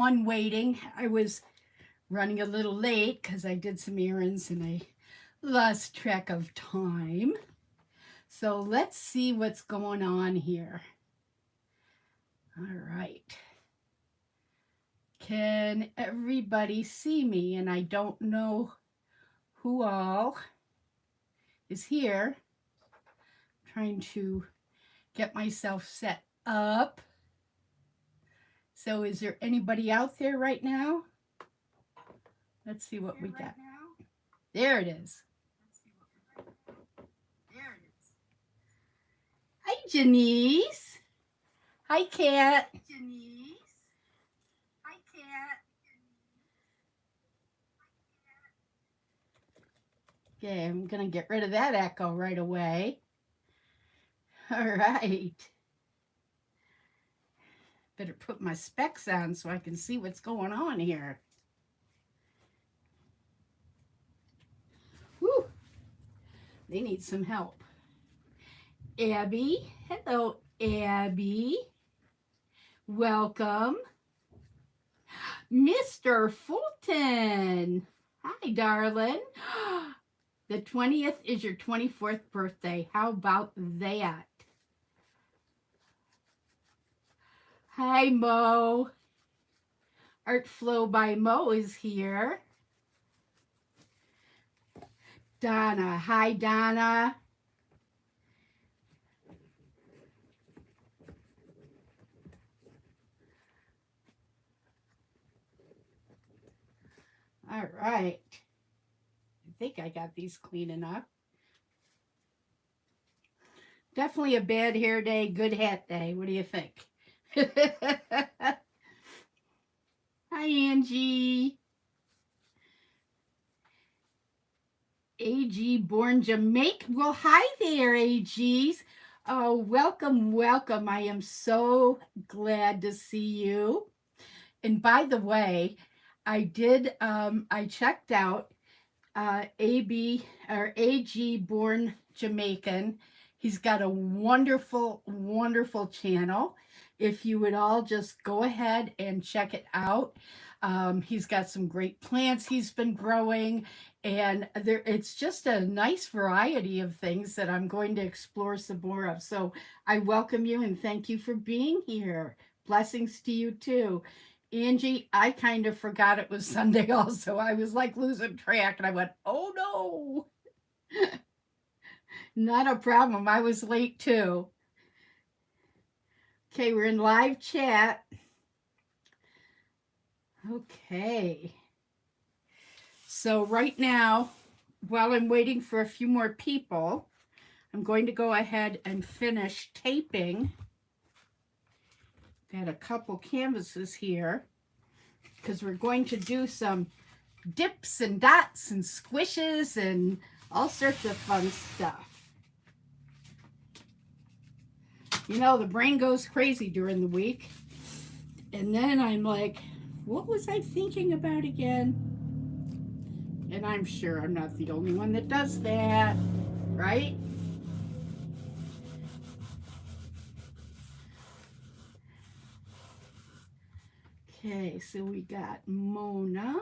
on waiting. I was running a little late because I did some errands and I lost track of time. So let's see what's going on here. All right. Can everybody see me? And I don't know who all is here. I'm trying to get myself set up. So is there anybody out there right now? Let's see what we got. There it is. Hi, Janice. Hi, Kat. Okay, I'm going to get rid of that echo right away. All right. Better put my specs on so I can see what's going on here. Whew. They need some help. Abby. Hello, Abby. Welcome. Mr. Fulton. Hi, darling. The 20th is your 24th birthday. How about that? Hi, Mo. Art Flow by Mo is here. Donna. Hi, Donna. All right. I think I got these clean enough. Definitely a bad hair day, good hat day. What do you think? Hi, Angie. AG born Jamaica. Well, hi there, AGs. Oh, welcome, welcome. I am so glad to see you. And by the way, I checked out AB or AG born Jamaican. He's got a wonderful, wonderful channel. If you would all just go ahead and check it out. He's got some great plants he's been growing, and it's just a nice variety of things that I'm going to explore some more of. So I welcome you and thank you for being here. Blessings to you too. Angie, I kind of forgot it was Sunday also. I was like losing track and I went, oh no. Not a problem. I was late too. Okay, we're in live chat. Okay. So right now, while I'm waiting for a few more people, I'm going to go ahead and finish taping. Got a couple canvases here because we're going to do some dips and dots and squishes and all sorts of fun stuff. You know, the brain goes crazy during the week. And then I'm like, what was I thinking about again? And I'm sure I'm not the only one that does that, right? Okay, so we got Mona.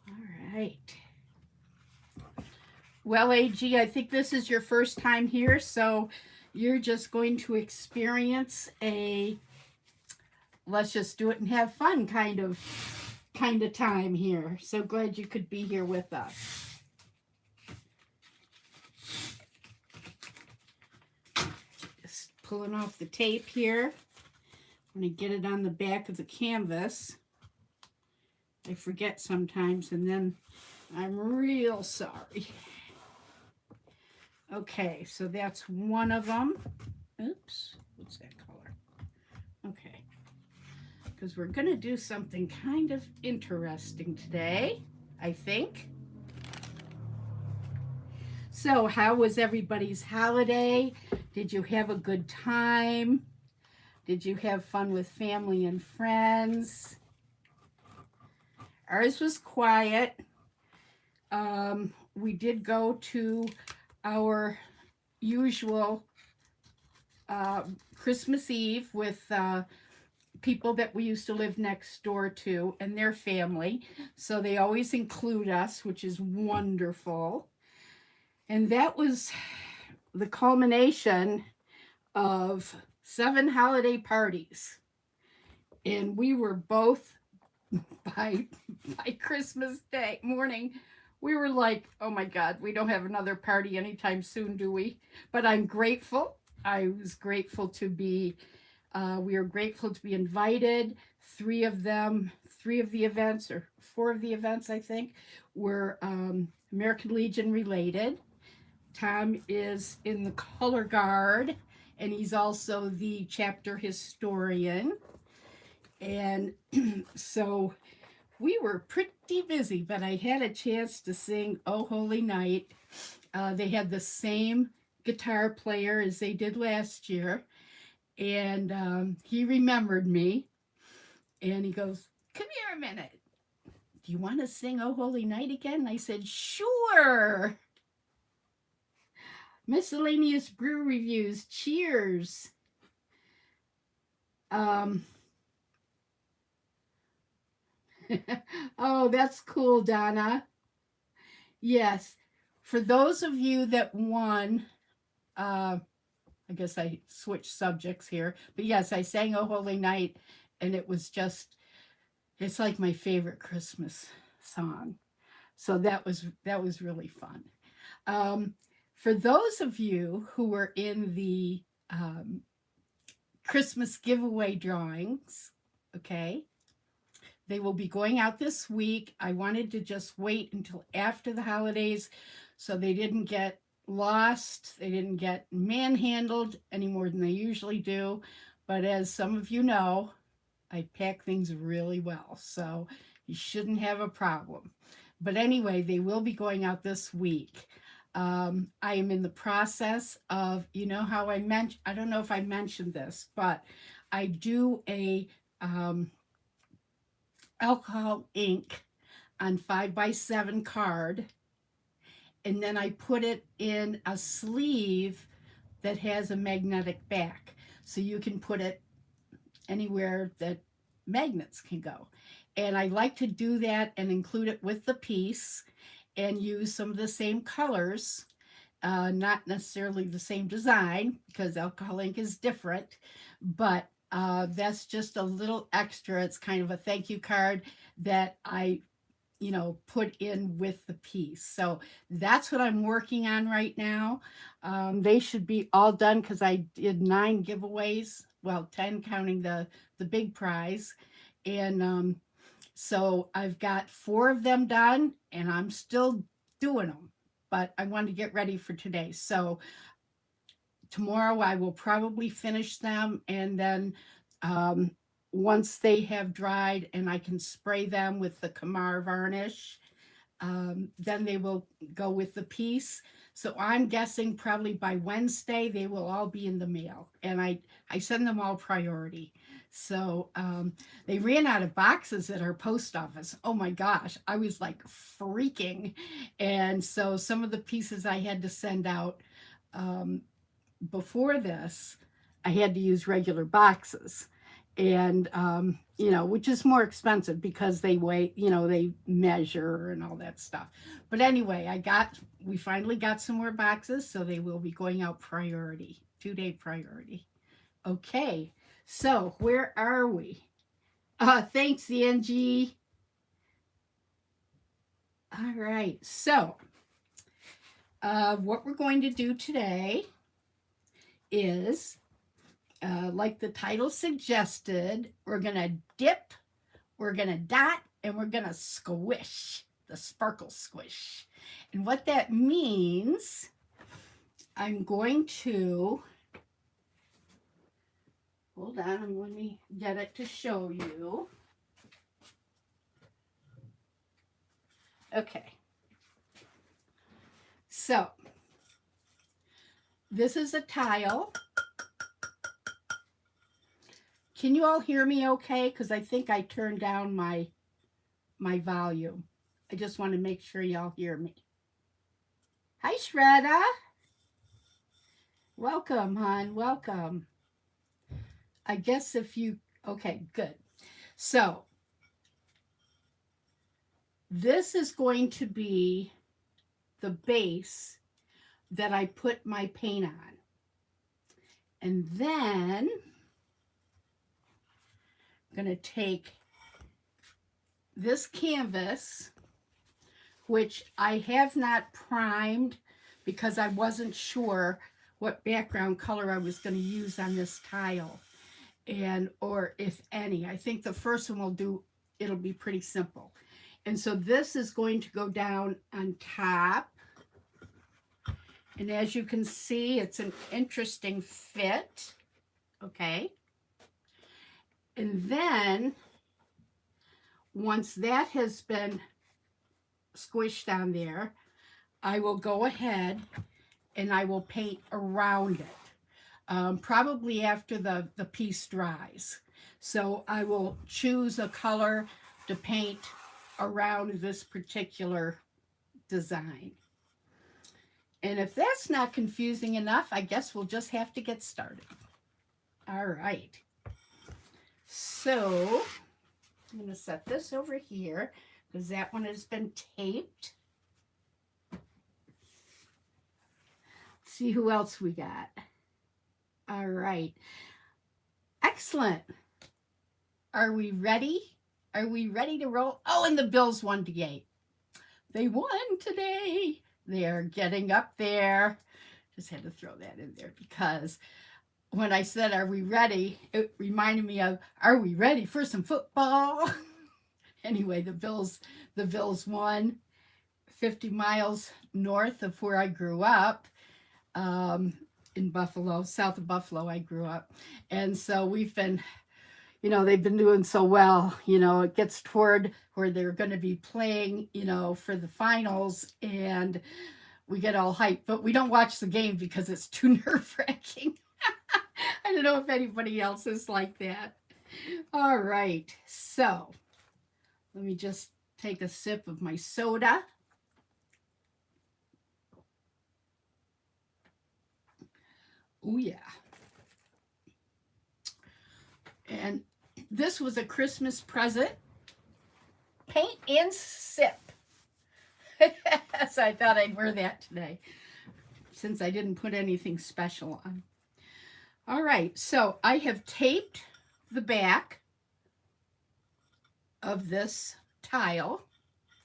All right. Well, AG, I think this is your first time here, so you're just going to experience a let's just do it and have fun kind of time here. So glad you could be here with us. Just pulling off the tape here. I'm going to get it on the back of the canvas. I forget sometimes and then I'm real sorry. Okay, so that's one of them. Oops, what's that color? Okay, because we're going to do something kind of interesting today, I think. So how was everybody's holiday? Did you have a good time? Did you have fun with family and friends? Ours was quiet. We did go to our usual Christmas Eve with people that we used to live next door to and their family. So they always include us, which is wonderful. And that was the culmination of 7 holiday parties. And we were both by Christmas Day morning, we were like, oh my God, we don't have another party anytime soon, do we? But I'm grateful. I was grateful to be, we are grateful to be invited. 3 of them, 3 of the events, or 4 of the events, I think, were American Legion related. Tom is in the color guard, and he's also the chapter historian. And so we were pretty busy, but I had a chance to sing Oh Holy Night. They had the same guitar player as they did last year. And he remembered me. And he goes, come here a minute. Do you want to sing Oh Holy Night again? And I said, sure. Miscellaneous brew reviews. Cheers. Oh, that's cool, Donna. Yes. For those of you that won, I guess I switched subjects here, but yes, I sang Oh Holy Night, and it was just, it's like my favorite Christmas song. So that was really fun. For those of you who were in the Christmas giveaway drawings, okay, they will be going out this week. I wanted to just wait until after the holidays so they didn't get lost. They didn't get manhandled any more than they usually do. But as some of you know, I pack things really well, so you shouldn't have a problem. But anyway, they will be going out this week. I am in the process of, you know how I mentioned, I don't know if I mentioned this, but I do a alcohol ink on 5x7 card, and then I put it in a sleeve that has a magnetic back, so you can put it anywhere that magnets can go. And I like to do that and include it with the piece and use some of the same colors, not necessarily the same design because alcohol ink is different, but that's just a little extra. It's kind of a thank you card that I, put in with the piece. So that's what I'm working on right now. They should be all done because I did 9 giveaways. Well, 10 counting the big prize. And so I've got 4 of them done, and I'm still doing them. But I wanted to get ready for today. So tomorrow I will probably finish them, and then once they have dried and I can spray them with the Kamar varnish, then they will go with the piece. So I'm guessing probably by Wednesday they will all be in the mail, and I send them all priority. So they ran out of boxes at our post office. Oh my gosh, I was like freaking. And so some of the pieces I had to send out before this, I had to use regular boxes. And, which is more expensive because they weigh, they measure and all that stuff. But anyway, we finally got some more boxes, so they will be going out priority, 2-day priority. Okay, so where are we? Thanks, Angie. All right, so what we're going to do today is, like the title suggested, we're going to dip, we're going to dot, and we're going to squish, the sparkle squish. And what that means, I'm going to, hold on, let me get it to show you. Okay. So, this is a tile. Can you all hear me okay? Because I think I turned down my volume. I just want to make sure y'all hear me. Hi, Shredda. Welcome, hon. Welcome. I guess if you Okay, good. So this is going to be the base that I put my paint on. And then I'm going to take this canvas, which I have not primed because I wasn't sure what background color I was going to use on this tile, and or if any. I think the first one will do, it'll be pretty simple. And so this is going to go down on top. And as you can see, it's an interesting fit. Okay. And then once that has been squished on there, I will go ahead and I will paint around it, probably after the piece dries. So I will choose a color to paint around this particular design. And if that's not confusing enough, I guess we'll just have to get started. All right. So I'm going to set this over here because that one has been taped. See who else we got. All right. Excellent. Are we ready? Are we ready to roll? Oh, and the Bills won today. They won today. They're getting up there. Just had to throw that in there because when I said, are we ready? It reminded me of, are we ready for some football? Anyway, the Bills won 50 miles north of where I grew up, in Buffalo, south of Buffalo, I grew up. And so we've been, they've been doing so well. It gets toward where they're going to be playing, for the finals, and we get all hyped, but we don't watch the game because it's too nerve-wracking. I don't know if anybody else is like that. All right, so let me just take a sip of my soda. Oh yeah. And this was a Christmas present. Paint and sip. So I thought I'd wear that today since I didn't put anything special on. All right, so I have taped the back of this tile.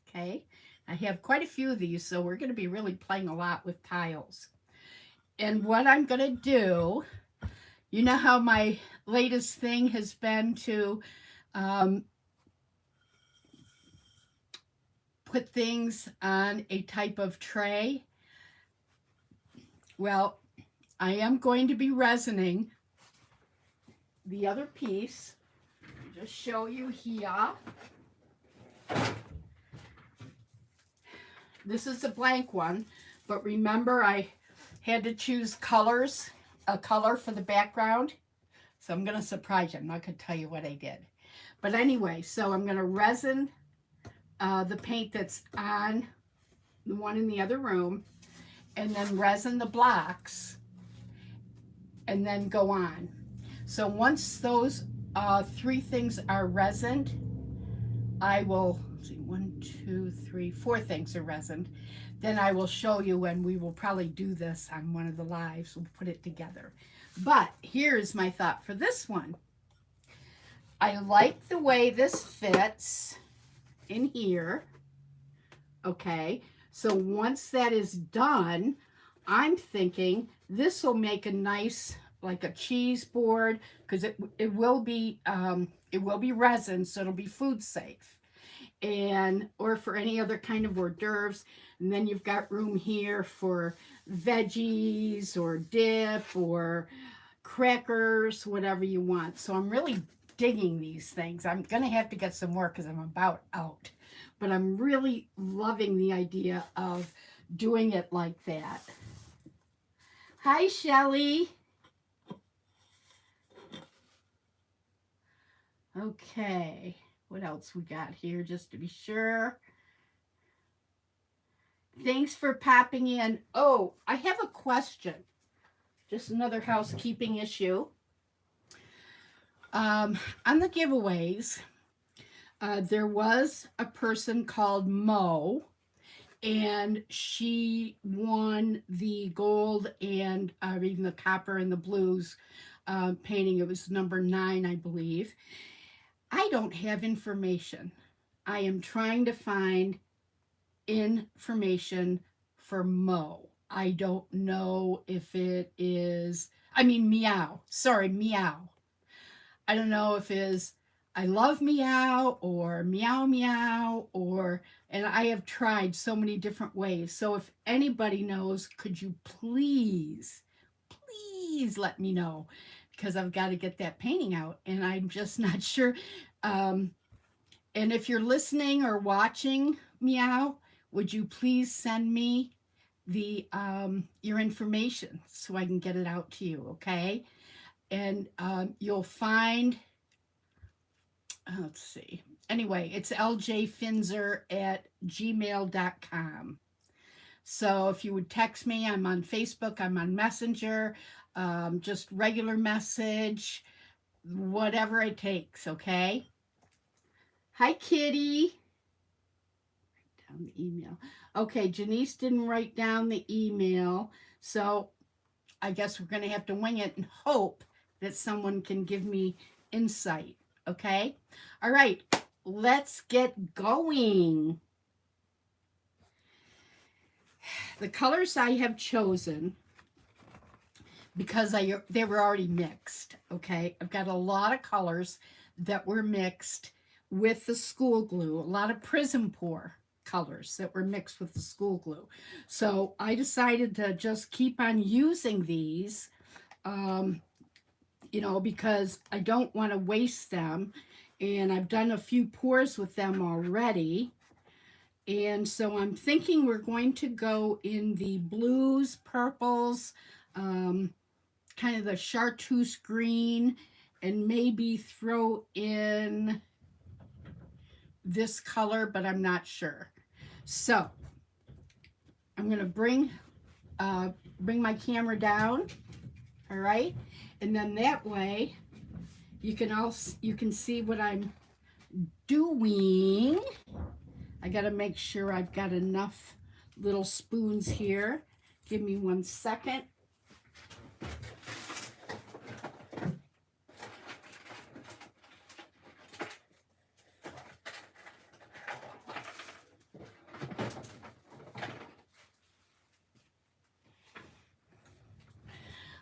Okay, I have quite a few of these, so we're going to be really playing a lot with tiles. And what I'm going to do, you know how my latest thing has been to put things on a type of tray? Well, I am going to be resining the other piece. I'll just show you here. This is a blank one, but remember I had to choose colors, a color for the background. So I'm going to surprise you. I'm not going to tell you what I did. But anyway, so I'm going to resin the paint that's on the one in the other room, and then resin the blocks, and then go on. So once those three things are resined, I will, let's see, 1, 2, 3, 4 things are resined. Then I will show you, and we will probably do this on one of the lives. We'll put it together. But here's my thought for this one. I like the way this fits in here. Okay, so once that is done, I'm thinking this will make a nice, like a cheese board, because it will be resin, so it'll be food safe, and or for any other kind of hors d'oeuvres. And then you've got room here for veggies or dip or crackers, whatever you want. So I'm really digging these things. I'm gonna have to get some more because I'm about out, but I'm really loving the idea of doing it like that. Hi, Shelly. Okay, what else we got here, just to be sure? Thanks for popping in. Oh, I have a question. Just another housekeeping issue. On the giveaways, there was a person called Mo, and she won the gold and even the copper and the blues painting. It was number 9, I believe. I don't have information. I am trying to find information for Mo. I don't know if it is, I mean, Meow. Sorry, Meow. I don't know if it is I love Meow or Meow Meow or, and I have tried so many different ways. So if anybody knows, could you please let me know, because I've got to get that painting out and I'm just not sure. Um, and if you're listening or watching, Meow, would you please send me the your information so I can get it out to you, okay? And you'll find, let's see. Anyway, it's ljfinzer@gmail.com. So if you would text me, I'm on Facebook, I'm on Messenger, just regular message, whatever it takes, okay? Hi, Kitty. Down the email. Okay, Janice didn't write down the email, so I guess we're going to have to wing it and hope that someone can give me insight, okay? All right, let's get going. The colors I have chosen, because they were already mixed, okay? I've got a lot of colors that were mixed with the school glue, a lot of Prism Pour colors that were mixed with the school glue. So I decided to just keep on using these, you know, because I don't want to waste them. And I've done a few pours with them already. And so I'm thinking we're going to go in the blues, purples, kind of the chartreuse green, and maybe throw in this color, but I'm not sure. So I'm going to bring my camera down, all right? And then that way you can see what I'm doing. I got to make sure I've got enough little spoons here. Give me 1 second.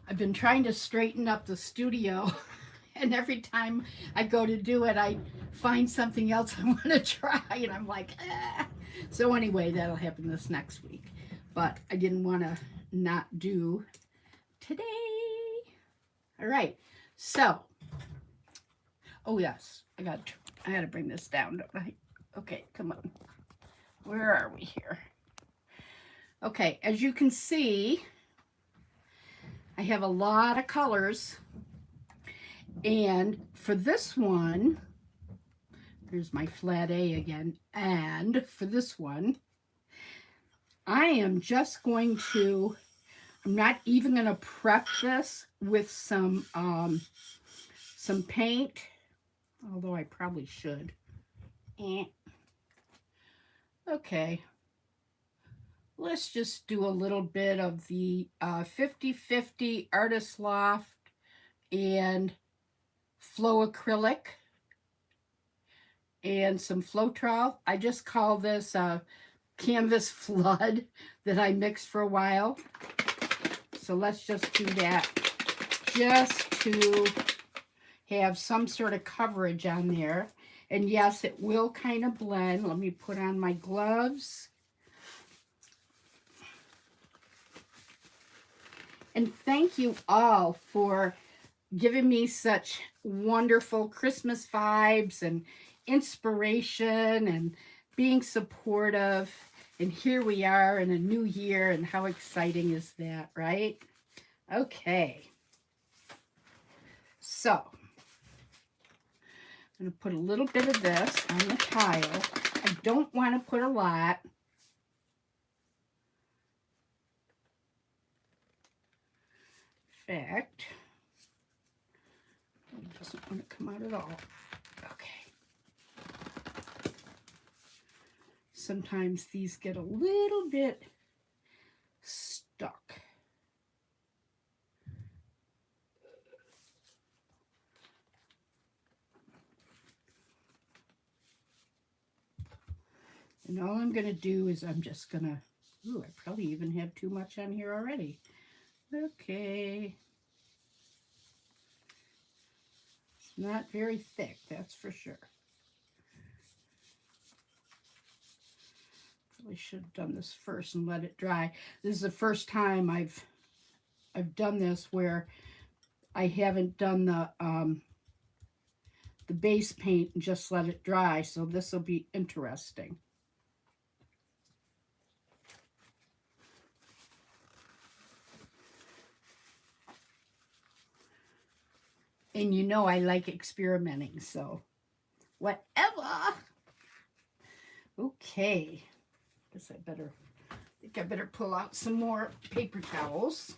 I've been trying to straighten up the studio, and every time I go to do it, I find something else I want to try, and I'm like, ah. So anyway, that'll happen this next week. But I didn't want to not do today. All right. So, oh yes, I got to bring this down, don't I? Okay, come on. Where are we here? Okay, as you can see, I have a lot of colors. And for this one, there's my flat A again. And for this one, I am just going to, I'm not even going to prep this with some paint, although I probably should. Okay. Let's just do a little bit of the 50/50 Artist Loft and Flow Acrylic and some Floetrol. I just call this a canvas flood that I mixed for a while. So let's just do that just to have some sort of coverage on there. And yes, it will kind of blend. Let me put on my gloves. And thank you all for giving me such wonderful Christmas vibes and inspiration and being supportive. And here we are in a new year, and how exciting is that, right? Okay. So I'm going to put a little bit of this on the tile. I don't want to put a lot. In fact, doesn't want to come out at all. Okay. Sometimes these get a little bit stuck. And all I'm going to do is I'm just going to, ooh, I probably even have too much on here already. Okay. It's not very thick, that's for sure. Probably should have done this first and let it dry. This is the first time I've done this where I haven't done the base paint and just let it dry, so this will be interesting. And you know I like experimenting, so whatever. Okay, guess I think I better pull out some more paper towels.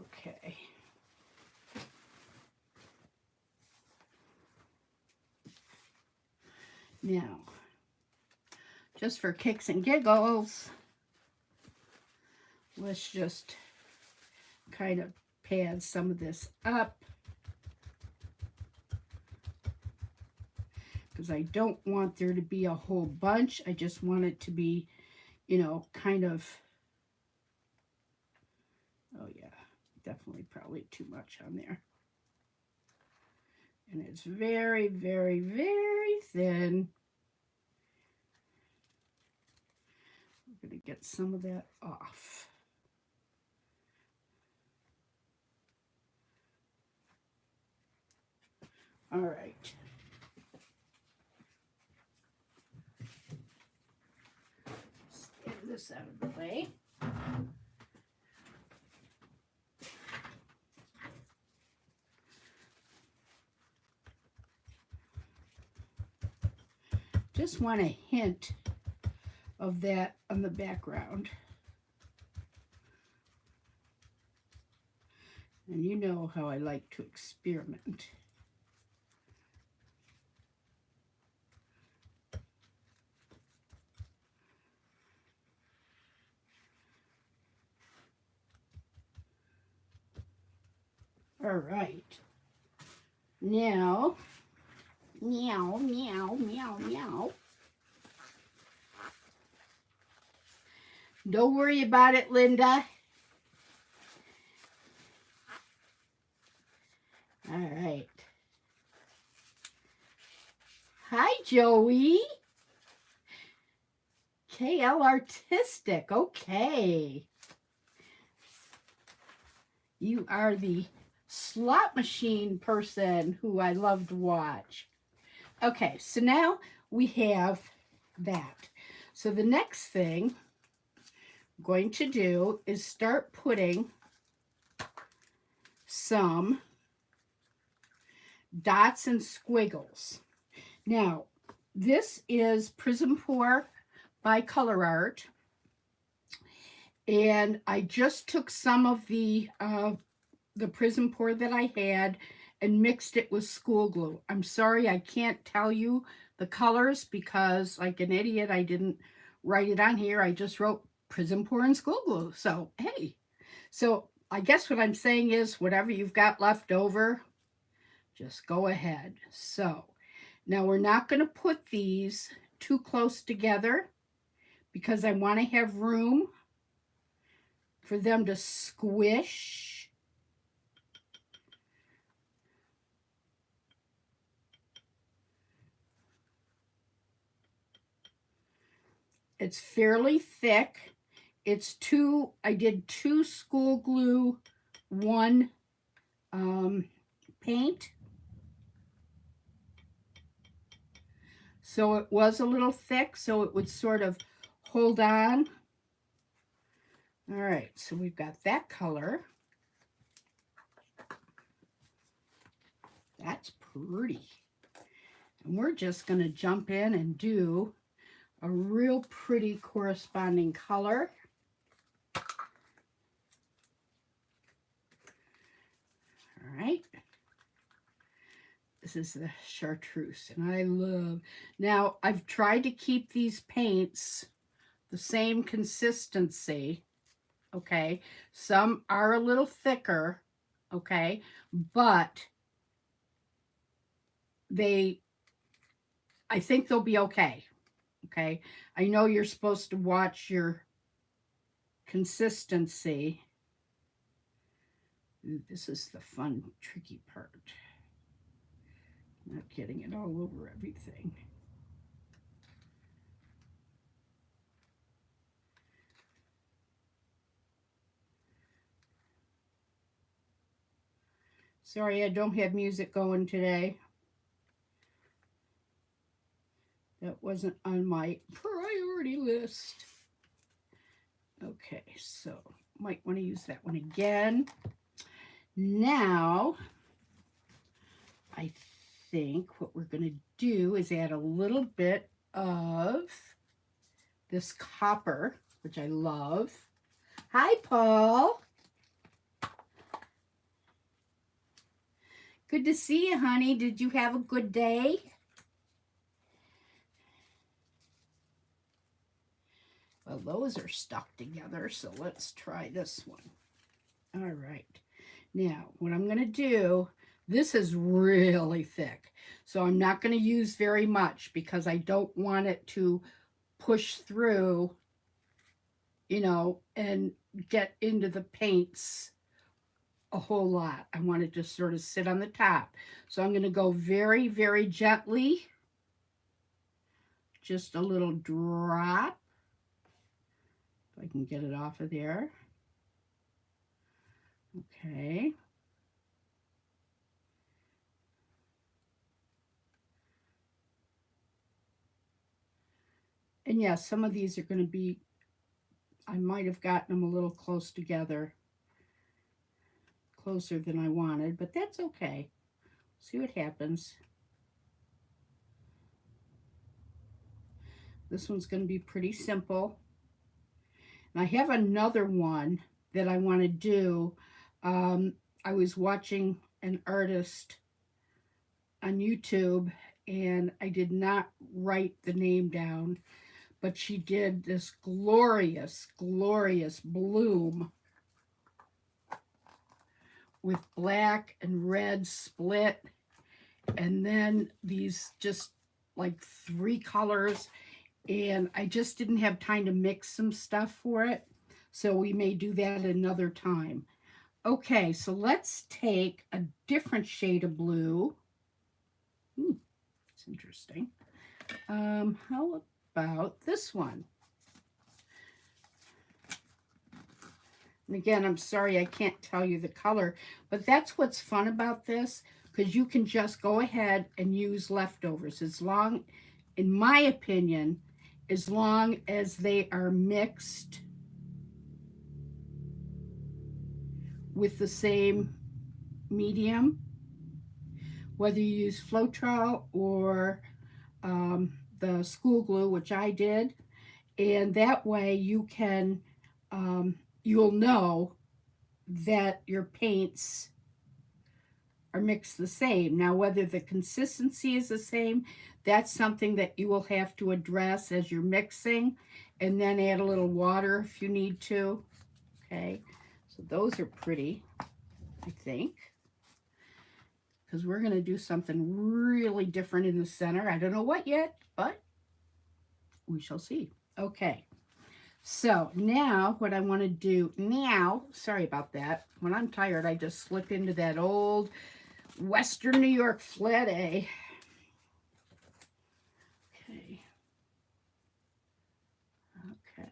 Okay. Now, just for kicks and giggles, let's just kind of pad some of this up, because I don't want there to be a whole bunch. I just want it to be, you know, kind of, oh yeah, definitely probably too much on there. And it's very, very, very thin. We're going to get some of that off. All right. Get this out of the way. Just want a hint of that on the background. And you know how I like to experiment. All right. Now, meow, meow, meow, meow. Don't worry about it, Linda. All right. Hi, Joey. KL Artistic. Okay. You are the slot machine person who I love to watch. Okay, so now we have that. So the next thing I'm going to do is start putting some dots and squiggles. Now, this is Prism Pour by Color Art. And I just took some of the Prism Pour that I had and mixed it with school glue. I'm sorry I can't tell you the colors because, like an idiot, I didn't write it on here. I just wrote Prism Pour and school glue. So, hey. So, I guess what I'm saying is whatever you've got left over, just go ahead. So, now we're not going to put these too close together because I want to have room for them to squish. It's fairly thick. It's I did 2 school glue, 1 paint. So it was a little thick, so it would sort of hold on. All right, so we've got that color. That's pretty. And we're just going to jump in and do a real pretty corresponding color. All right. This is the chartreuse, and I love. Now, I've tried to keep these paints the same consistency, okay? Some are a little thicker, okay? But I think they'll be okay, okay? I know you're supposed to watch your consistency. Ooh, this is the fun, tricky part. Not getting it all over everything. Sorry, I don't have music going today. That wasn't on my priority list. Okay, so might want to use that one again. Now, I think what we're going to do is add a little bit of this copper, which I love. Hi, Paul. Good to see you, honey. Did you have a good day? Well, those are stuck together, so let's try this one. All right. Now, what I'm going to do, this is really thick, so I'm not going to use very much because I don't want it to push through, you know, and get into the paints a whole lot. I want it to sort of sit on the top. So I'm going to go very, very gently. Just a little drop. If I can get it off of there. Okay. And yes, some of these are going to be, I might have gotten them a little close together. Closer than I wanted, but that's okay. See what happens. This one's going to be pretty simple. And I have another one that I want to do. I was watching an artist on YouTube, and I did not write the name down, but she did this glorious, glorious bloom with black and red split, and then these just like 3 colors, and I just didn't have time to mix some stuff for it, so we may do that another time. Okay, so let's take a different shade of blue. It's interesting. How about this one? And again, I'm sorry I can't tell you the color, but that's what's fun about this, because you can just go ahead and use leftovers, as long, in my opinion, as long as they are mixed with the same medium, whether you use Floetrol or the school glue, which I did, and that way you can, you'll know that your paints are mixed the same. Now, whether the consistency is the same, that's something that you will have to address as you're mixing, and then add a little water if you need to. Okay, so those are pretty, I think, because we're going to do something really different in the center. I don't know what yet, but we shall see. Okay, so now what I want to do now, sorry about that. When I'm tired, I just slip into that old Western New York flat A. Okay. Okay.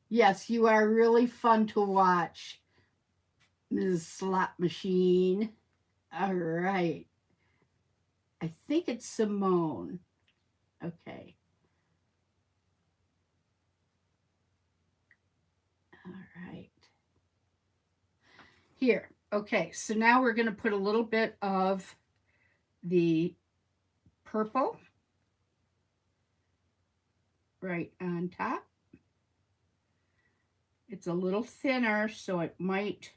Yes, you are really fun to watch, Ms. Slot Machine. All right. I think it's Simone. Okay. All right. Here, Okay, so now we're going to put a little bit of the purple right on top. It's a little thinner, so it might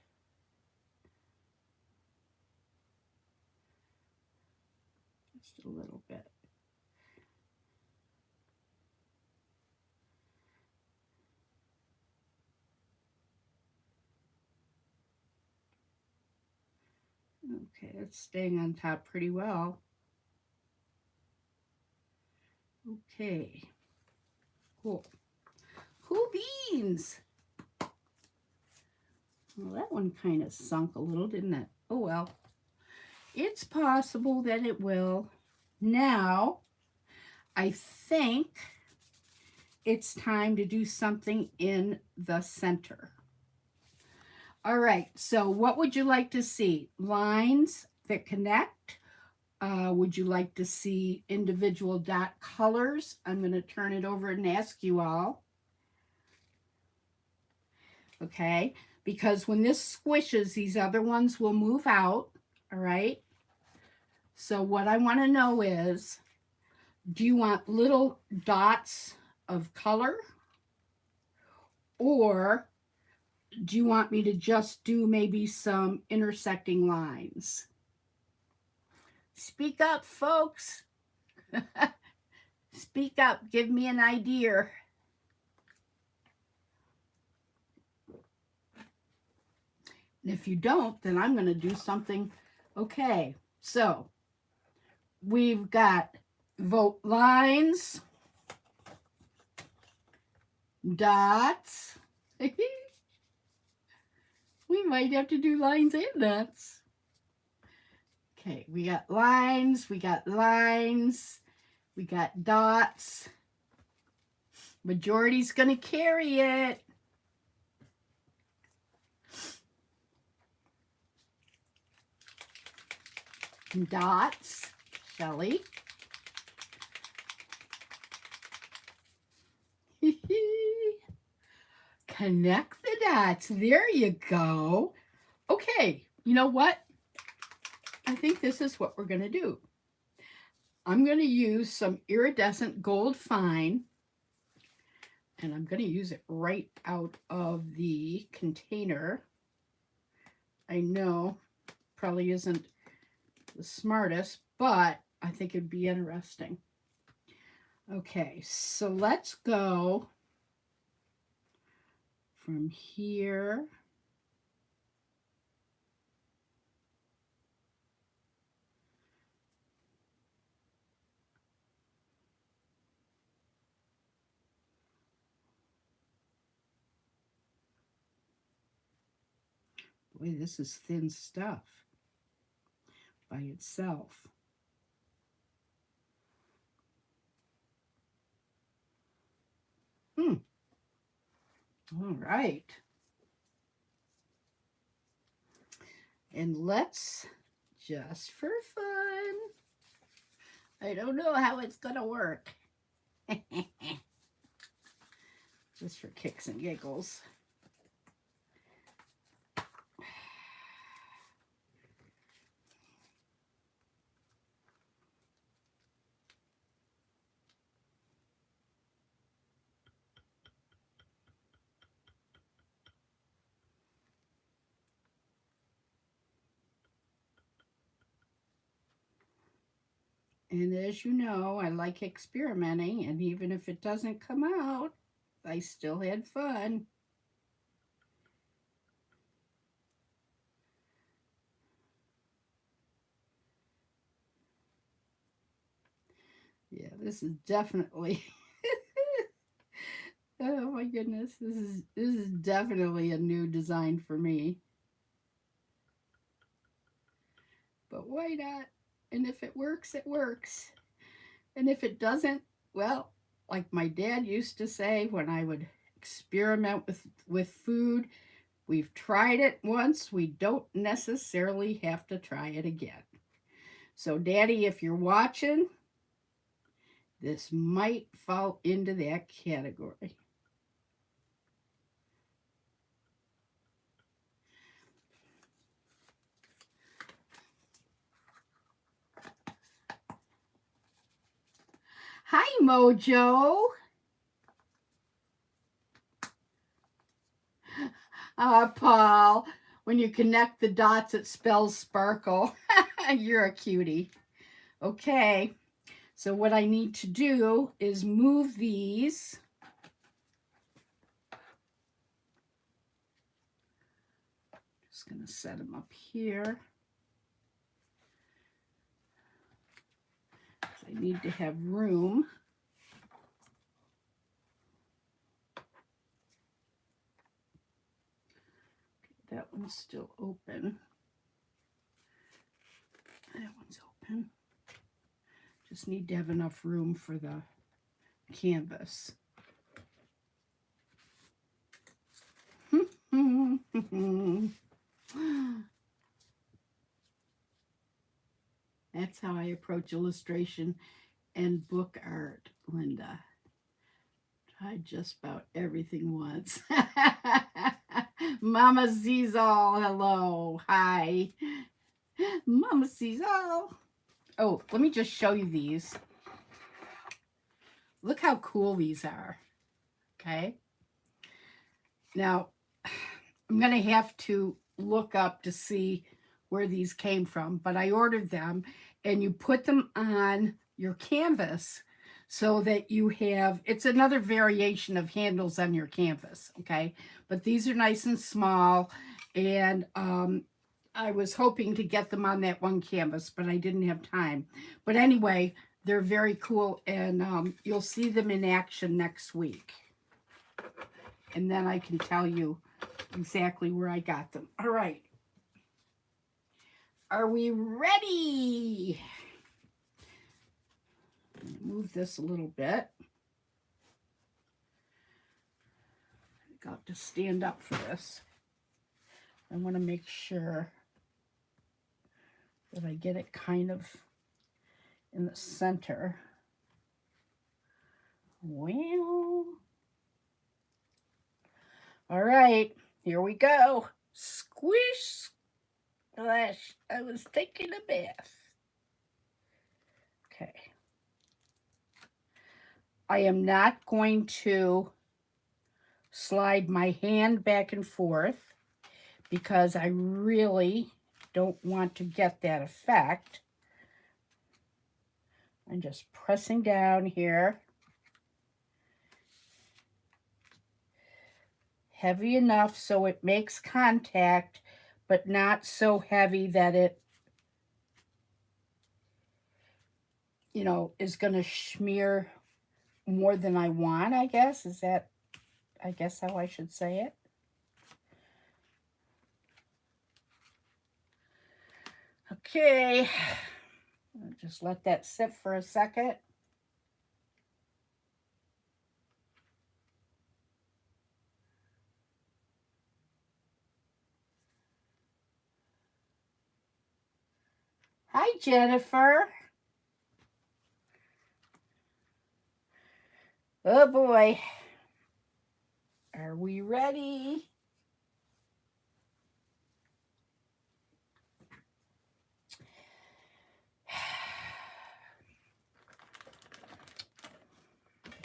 just a little bit. Okay, it's staying on top pretty well. Okay, cool. Cool beans. Well, that one kind of sunk a little, didn't it? Oh well. It's possible that it will. Now, I think it's time to do something in the center. All right, so what would you like to see? Lines that connect? Would you like to see individual dot colors? I'm going to turn it over and ask you all. Okay, because when this squishes, these other ones will move out. All right. So what I want to know is, do you want little dots of color, or do you want me to just do maybe some intersecting lines? Speak up, folks. Speak up. Give me an idea. And if you don't, then I'm going to do something. Okay, so we've got vote lines, dots. We might have to do lines and dots. Okay, we got lines, we got dots. Majority's going to carry it. Dots, Shelley. Connect the dots. There you go. Okay, you know what? I think this is what we're going to do. I'm going to use some iridescent gold fine, and I'm going to use it right out of the container. I know probably isn't the smartest, but I think it'd be interesting. Okay, so let's go from here. Boy, this is thin stuff by itself. All right. And let's, just for fun, I don't know how it's going to work. Just for kicks and giggles. And as you know, I like experimenting, and even if it doesn't come out, I still had fun. Yeah, this is definitely oh my goodness, this is definitely a new design for me. But why not? And if it works, it works. And if it doesn't, well, like my dad used to say when I would experiment with food, we've tried it once, we don't necessarily have to try it again. So, Daddy, if you're watching, this might fall into that category. Hi, Mojo. Paul, when you connect the dots, it spells sparkle. You're a cutie. Okay, so what I need to do is move these. Just going to set them up here. I need to have room. That one's still open. That one's open. Just need to have enough room for the canvas. That's how I approach illustration and book art, Linda. Try just about everything once. Mama Zizel, hello, hi. Mama Zizel. Oh, let me just show you these. Look how cool these are. Okay. Now, I'm going to have to look up to see where these came from, but I ordered them, and you put them on your canvas so that you have, it's another variation of handles on your canvas, okay? But these are nice and small, and I was hoping to get them on that one canvas, but I didn't have time. But anyway, they're very cool, and you'll see them in action next week. And then I can tell you exactly where I got them. All right. Are we ready? Move this a little bit. I got to stand up for this. I want to make sure that I get it kind of in the center. Well, all right, here we go. Squish, splash. I was taking a bath. Okay. I am not going to slide my hand back and forth because I really don't want to get that effect. I'm just pressing down here. Heavy enough so it makes contact, but not so heavy that it, you know, is going to smear more than I want, I guess. Is that, I guess, how I should say it? Okay. I'll just let that sit for a second. Hi, Jennifer. Oh boy. Are we ready?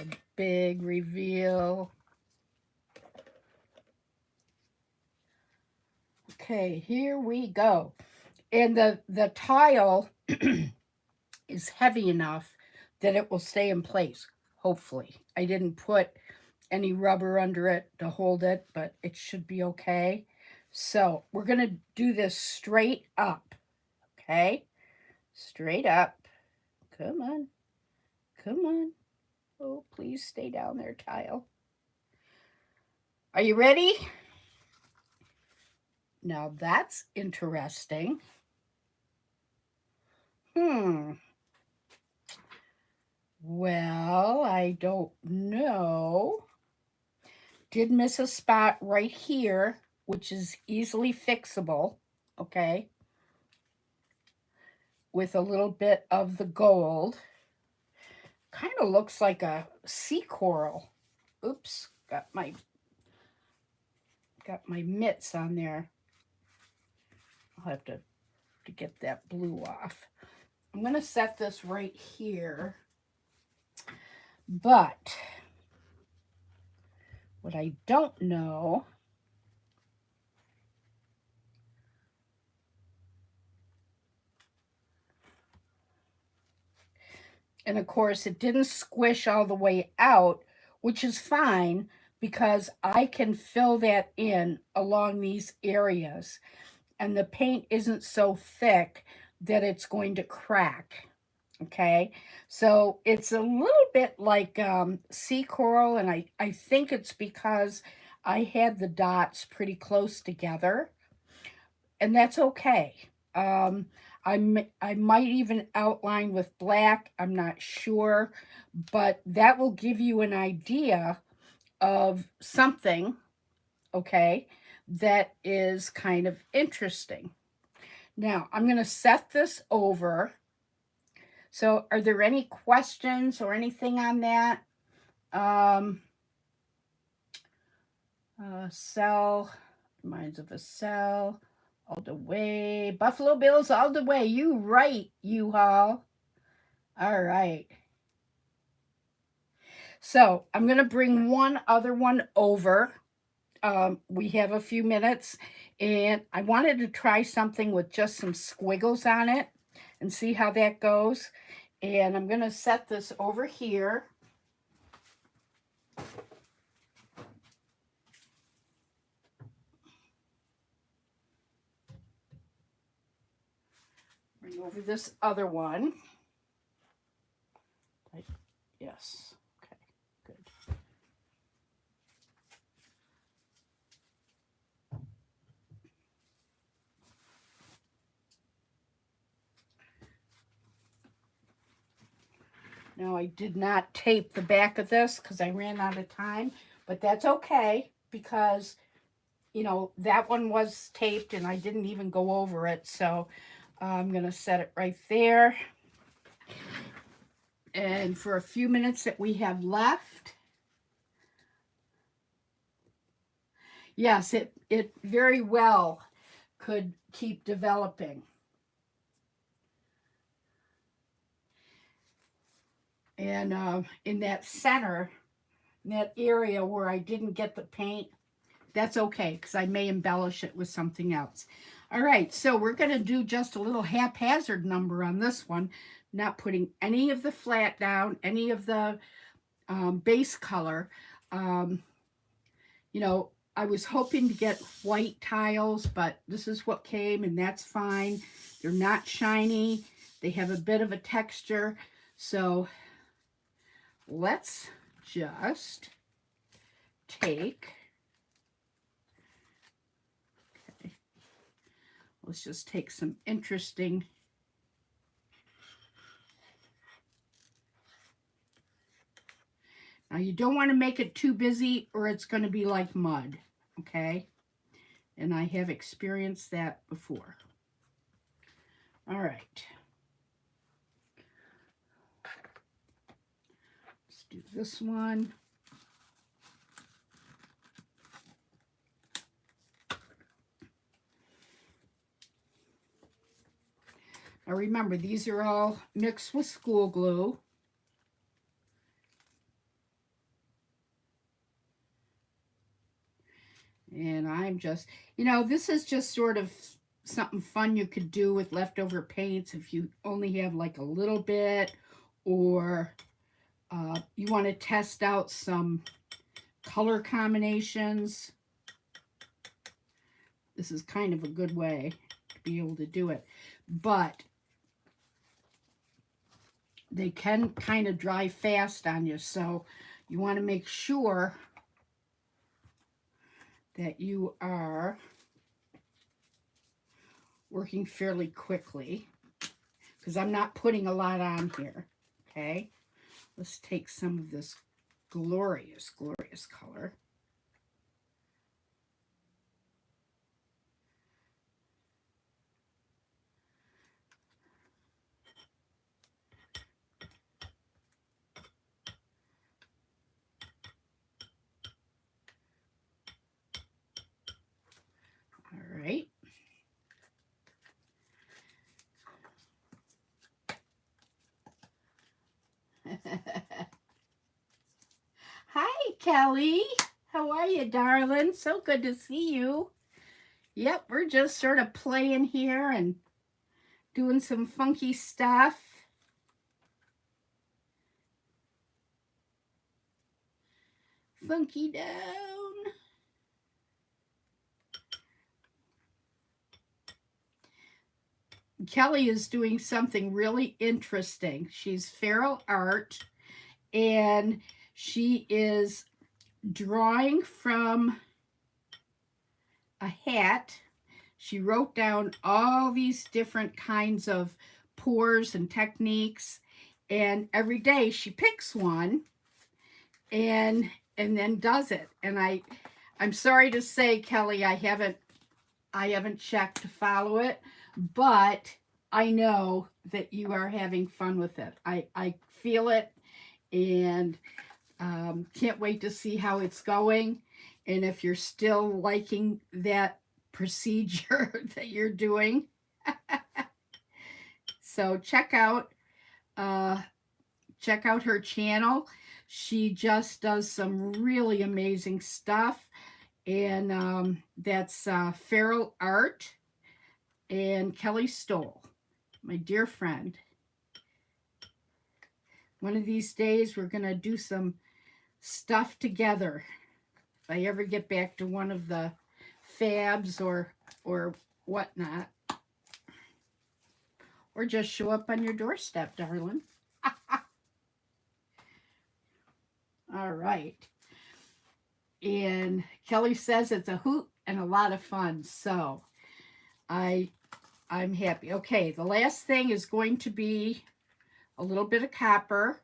A big reveal. Okay, here we go. And the tile is heavy enough that it will stay in place, hopefully. I didn't put any rubber under it to hold it, but it should be okay. So we're going to do this straight up, okay? Straight up. Come on. Come on. Oh, please stay down there, tile. Are you ready? Now that's interesting. Well, I don't know. Did miss a spot right here, which is easily fixable, okay? With a little bit of the gold. Kind of looks like a sea coral. Oops, got my mitts on there. I'll have to get that blue off. I'm going to set this right here. But what I don't know, and of course it didn't squish all the way out, which is fine because I can fill that in along these areas, and the paint isn't so thick that it's going to crack. Okay, so it's a little bit like sea coral, and I think it's because I had the dots pretty close together, and that's okay. Um, I might even outline with black, I'm not sure, but that will give you an idea of something, okay, that is kind of interesting. Now, I'm going to set this over. So, are there any questions or anything on that? Um, cell, reminds of a cell, all the way. Buffalo Bills all the way. You right, U-Haul. All right. So, I'm going to bring one other one over. We have a few minutes, and I wanted to try something with just some squiggles on it and see how that goes. And I'm going to set this over here. Bring over this other one. Yes. Okay, good. Now, I did not tape the back of this because I ran out of time, but that's okay because, you know, that one was taped and I didn't even go over it. So I'm going to set it right there. And for a few minutes that we have left, yes, it very well could keep developing. And in that center, in that area where I didn't get the paint, that's okay because I may embellish it with something else. All right, so we're going to do just a little haphazard number on this one, not putting any of the flat down, any of the base color. You know, I was hoping to get white tiles, but this is what came, and that's fine. They're not shiny. They have a bit of a texture. So let's just take, okay, let's just take some interesting, now you don't want to make it too busy or it's going to be like mud, okay? And I have experienced that before. All right. Let's do this one. Now remember, these are all mixed with school glue. And I'm just, you know, this is just sort of something fun you could do with leftover paints if you only have like a little bit, or you want to test out some color combinations. This is kind of a good way to be able to do it. But they can kind of dry fast on you, so you want to make sure that you are working fairly quickly, because I'm not putting a lot on here, okay? Let's take some of this glorious, glorious color. All right. Kelly. How are you, darling? So good to see you. Yep, we're just sort of playing here and doing some funky stuff. Funky down. Kelly is doing something really interesting. She's feral art and she is drawing from a hat. She wrote down all these different kinds of pours and techniques, and every day she picks one and then does it. And I'm sorry to say, Kelly, I haven't checked to follow it, but I know that you are having fun with it. I feel it, and can't wait to see how it's going. And if you're still liking that procedure that you're doing. So check out her channel. She just does some really amazing stuff. And that's Feral Art and Kelly Stoll, my dear friend. One of these days we're going to do some stuff together. If I ever get back to one of the fabs or whatnot. Or just show up on your doorstep, darling. All right. And Kelly says it's a hoot and a lot of fun. So I'm happy. Okay, the last thing is going to be a little bit of copper.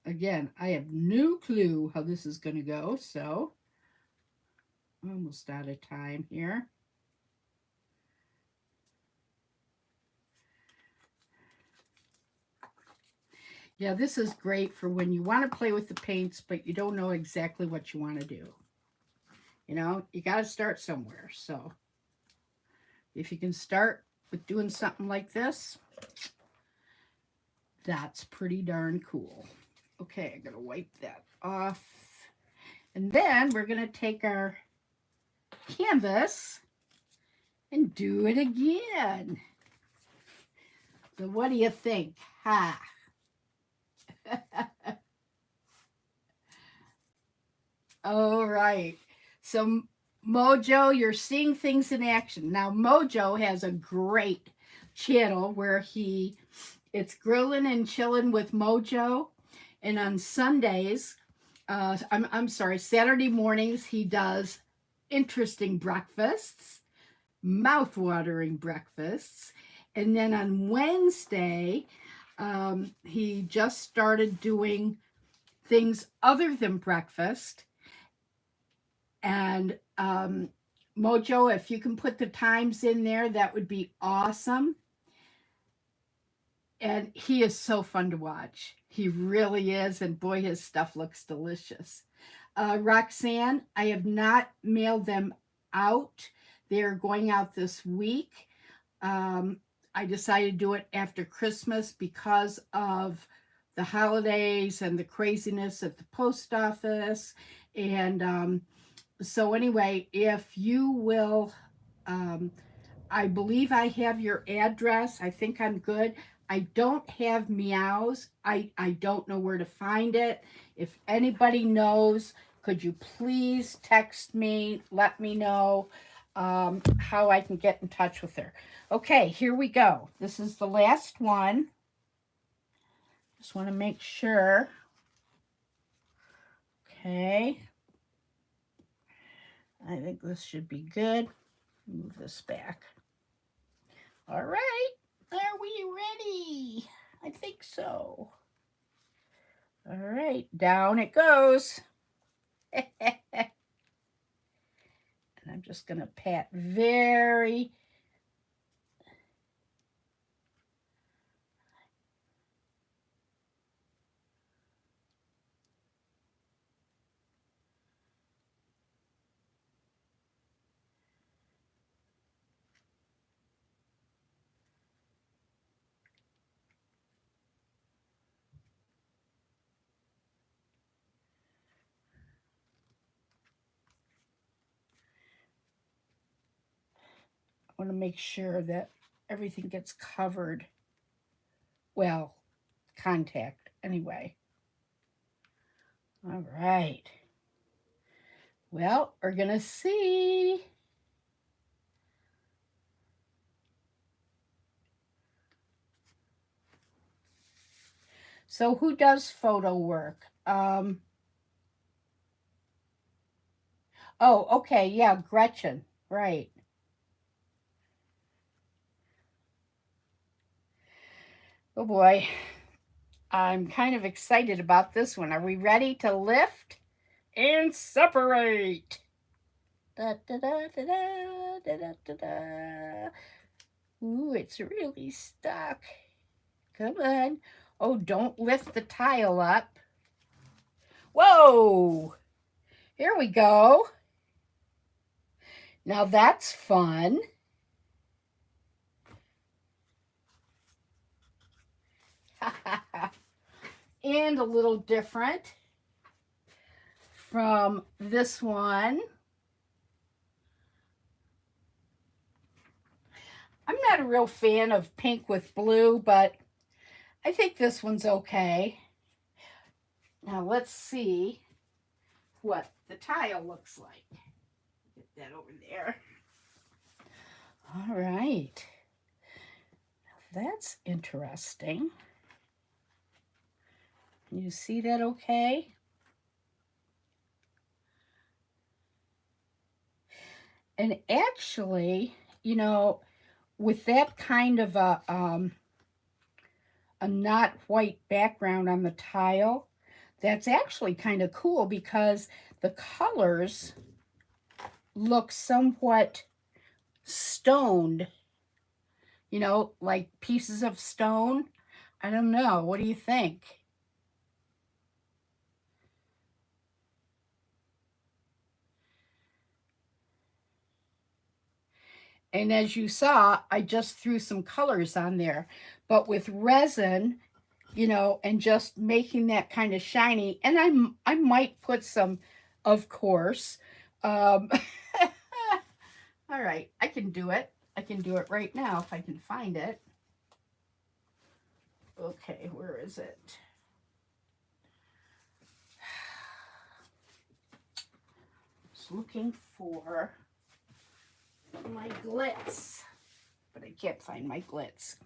Again, I have no clue how this is going to go, so almost out of time here. Yeah, this is great for when you want to play with the paints, but you don't know exactly what you want to do. You know, you got to start somewhere. So if you can start with doing something like this, that's pretty darn cool. Okay, I'm going to wipe that off. And then we're going to take our canvas and do it again. So what do you think? Ha! All right. So Mojo, you're seeing things in action. Now Mojo has a great channel where it's grilling and chilling with Mojo. And on Sundays, I'm sorry, Saturday mornings, he does interesting breakfasts, mouth-watering breakfasts. And then on Wednesday, he just started doing things other than breakfast. And Mojo, if you can put the times in there, that would be awesome. And he is so fun to watch. He really is. And boy, his stuff looks delicious. Roxanne, I have not mailed them out. They're going out this week. I decided to do it after Christmas because of the holidays and the craziness at the post office. And so anyway, if you will, I believe I have your address. I think I'm good. I don't have Meows. I don't know where to find it. If anybody knows, could you please text me, let me know how I can get in touch with her. Okay, here we go. This is the last one. Just want to make sure. Okay. I think this should be good. Move this back. All right. Are we ready? I think so. All right. Down it goes. And I'm just going to pat very want to make sure that everything gets covered. Well, contact anyway. All right. Well, we're going to see. So who does photo work? Oh, okay. Yeah, Gretchen. Right. Oh boy. I'm kind of excited about this one. Are we ready to lift and separate? Da, da, da, da, da, da, da, da, da. Ooh, it's really stuck. Come on. Oh, don't lift the tile up. Whoa! Here we go. Now that's fun. And a little different from this one. I'm not a real fan of pink with blue, but I think this one's okay. Now let's see what the tile looks like. Get that over there. All right. That's interesting. Can you see that okay? And actually, you know, with that kind of a not white background on the tile, that's actually kind of cool because the colors look somewhat stoned, you know, like pieces of stone. I don't know. What do you think? And as you saw, I just threw some colors on there. But with resin, you know, and just making that kind of shiny, and I might put some, of course. Um, all right, I can do it. I can do it right now if I can find it. Okay, where is it? Just looking for my glitz, but I can't find my glitz.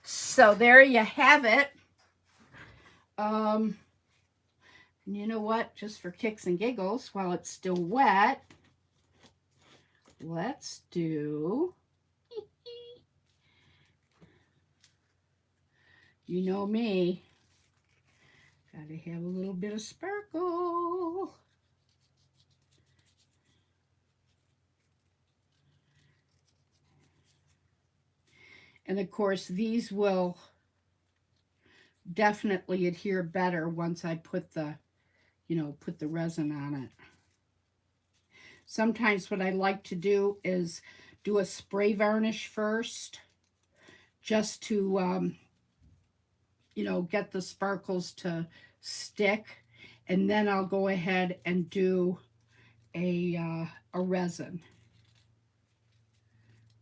So there you have it. You know what? Just for kicks and giggles, while it's still wet, let's do. You know me. Gotta have a little bit of sparkle. And of course, these will definitely adhere better once I put the, you know, put the resin on it. Sometimes what I like to do is do a spray varnish first, just to, you know, get the sparkles to stick. And then I'll go ahead and do a resin.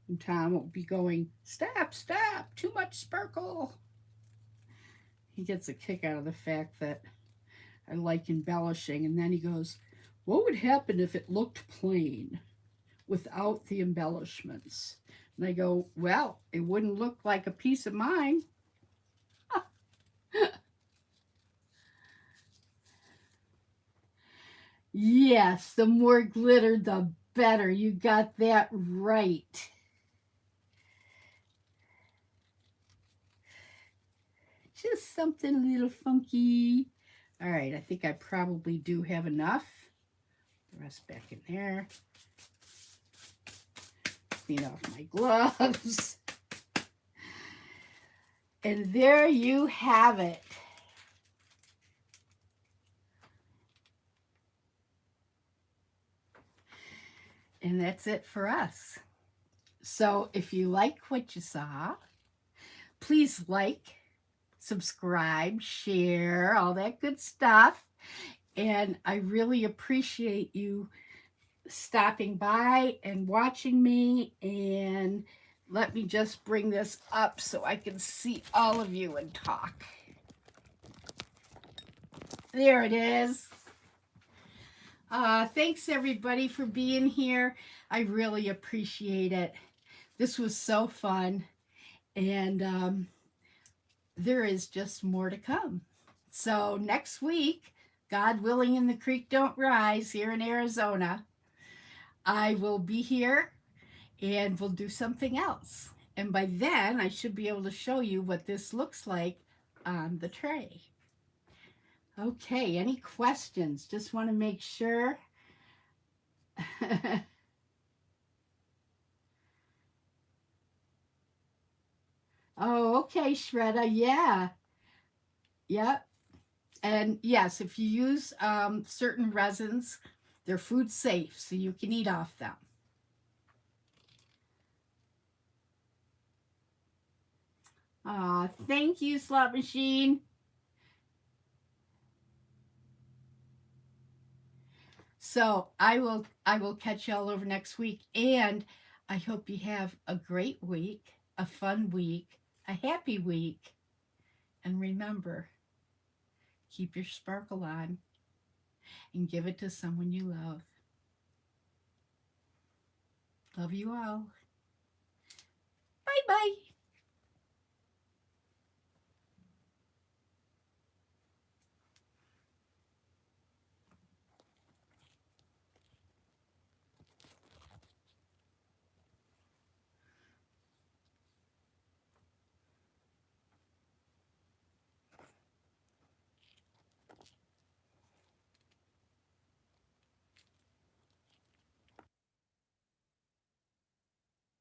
And Tom will be going, stop, stop, too much sparkle. He gets a kick out of the fact that I like embellishing. And then he goes, what would happen if it looked plain without the embellishments? And I go, well, it wouldn't look like a piece of mine. Yes, the more glitter, the better. You got that right. Just something a little funky. All right, I think I probably do have enough. The rest back in there. Clean off my gloves. And there you have it. And that's it for us. So if you like what you saw, please like, subscribe, share, all that good stuff. And I really appreciate you stopping by and watching me. And let me just bring this up so I can see all of you and talk. There it is. Thanks everybody for being here. I really appreciate it. This was so fun. And there is just more to come. So next week, God willing and the creek don't rise here in Arizona, I will be here and we'll do something else. And by then, I should be able to show you what this looks like on the tray. Okay, any questions? Just want to make sure. Oh, okay, Shredda. Yeah. Yep. And yes, if you use certain resins, they're food safe, so you can eat off them. Thank you, Slot Machine. So I will catch y'all over next week, and I hope you have a great week, a fun week, a happy week, and remember, keep your sparkle on and give it to someone you love. Love you all. Bye bye.